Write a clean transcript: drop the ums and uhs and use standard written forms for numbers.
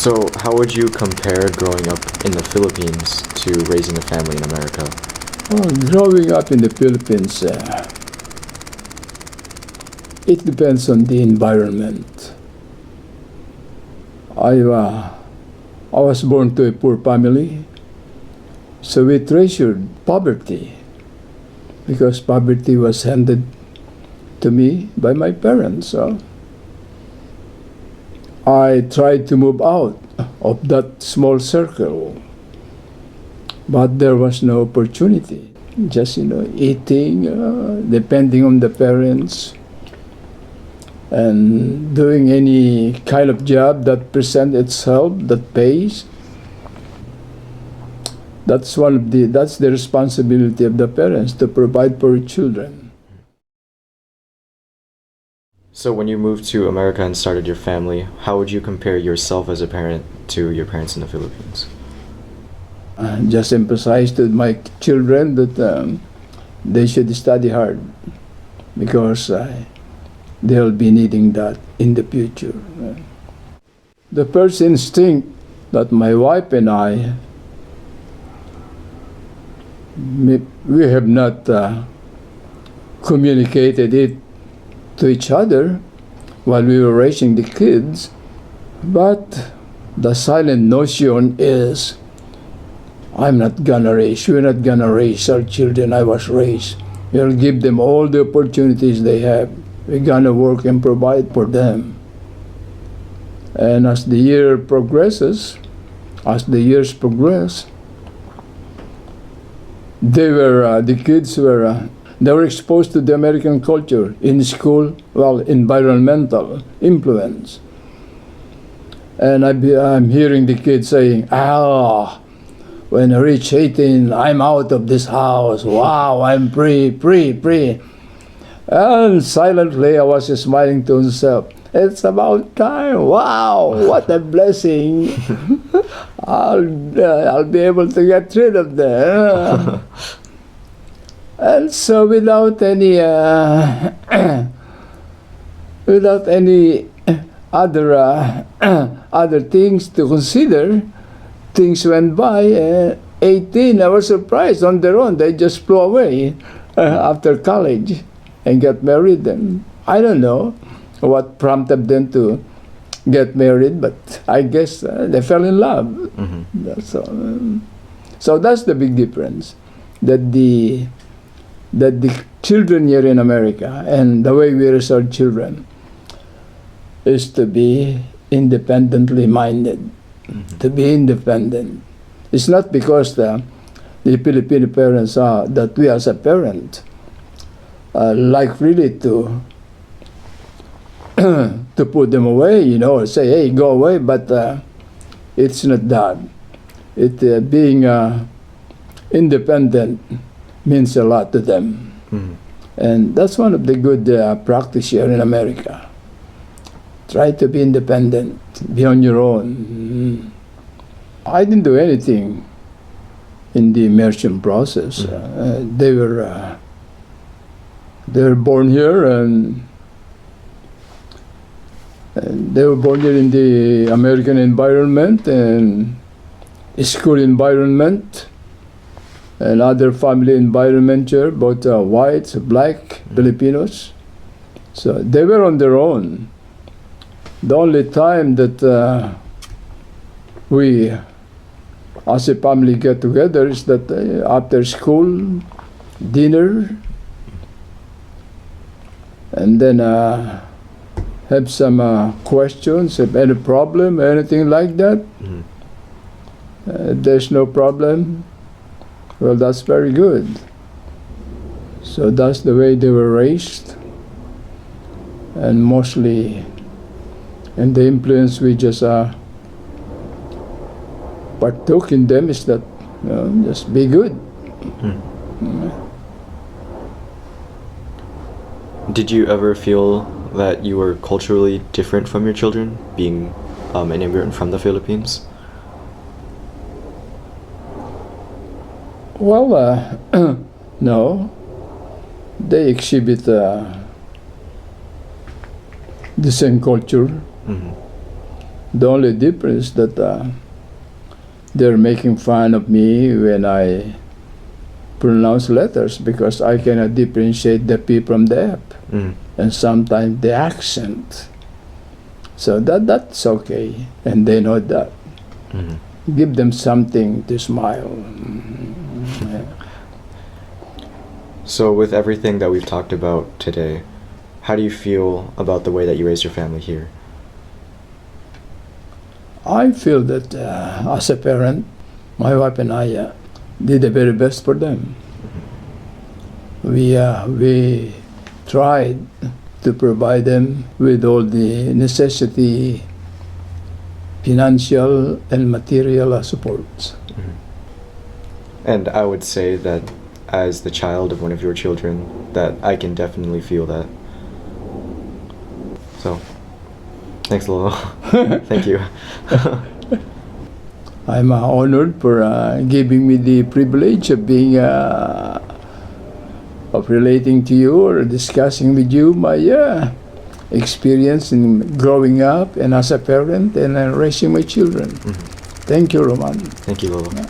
So, how would you compare growing up in the Philippines to raising a family in America? Well, growing up in the Philippines, it depends on the environment. I was born to a poor family, so we treasured poverty because poverty was handed to me by my parents. So I tried to move out of that small circle, but there was no opportunity. Just, eating, depending on the parents, and doing any kind of job that presents itself, that pays. That's the responsibility of the parents to provide for children. So, when you moved to America and started your family, how would you compare yourself as a parent to your parents in the Philippines? Just emphasize to my children that they should study hard because they'll be needing that in the future. The first instinct that my wife and I, we have not communicated it to each other while we were raising the kids, but the silent notion is, we're not gonna raise our children I was raised. We'll give them all the opportunities they have. We're gonna work and provide for them. And as the years progress, the kids were exposed to the American culture in school, environmental influence. And I'm hearing the kids saying, when I reach 18, I'm out of this house. Wow, I'm free. And silently, I was smiling to myself. It's about time. Wow, what a blessing. I'll be able to get rid of them. And so without any other things to consider, things went by. 18, I was surprised on their own. They just flew away after college and got married. And I don't know what prompted them to get married, but I guess they fell in love. Mm-hmm. That's all. So that's the big difference, that the children here in America and the way we raise our children is to be independently minded. Mm-hmm. To be independent. It's not because the Filipino parents are, that we as a parent like really to put them away, or say, hey, go away, but it's not that. Being independent means a lot to them. Mm-hmm. And that's one of the good practice here in America. Try to be independent, be on your own. Mm-hmm. I didn't do anything in the immersion process. Mm-hmm. They were born here, and they were born here in the American environment and school environment and other family environment here, both whites, black, Filipinos. So they were on their own. The only time that we as a family get together is that after school, dinner, and then have some questions, have any problem, anything like that. Mm-hmm. There's no problem. Well, that's very good. So that's the way they were raised, and mostly, and the influence we just partook in them is that just be good. Mm-hmm. Did you ever feel that you were culturally different from your children, being an immigrant from the Philippines? Well, no. They exhibit the same culture. Mm-hmm. The only difference that they're making fun of me when I pronounce letters because I cannot differentiate the P from the F, and sometimes the accent. So that's okay, and they know that. Give them something to smile. Yeah. So with everything that we've talked about today, how do you feel about the way that you raised your family here? I feel that as a parent, my wife and I did the very best for them. We tried to provide them with all the necessity, financial and material supports. And I would say that as the child of one of your children, that I can definitely feel that. So, thanks, Lolo. Thank you. I'm honored for giving me the privilege of being of relating to you or discussing with you my experience in growing up and as a parent and raising my children. Thank you, Roman. Thank you, Lolo. Yeah.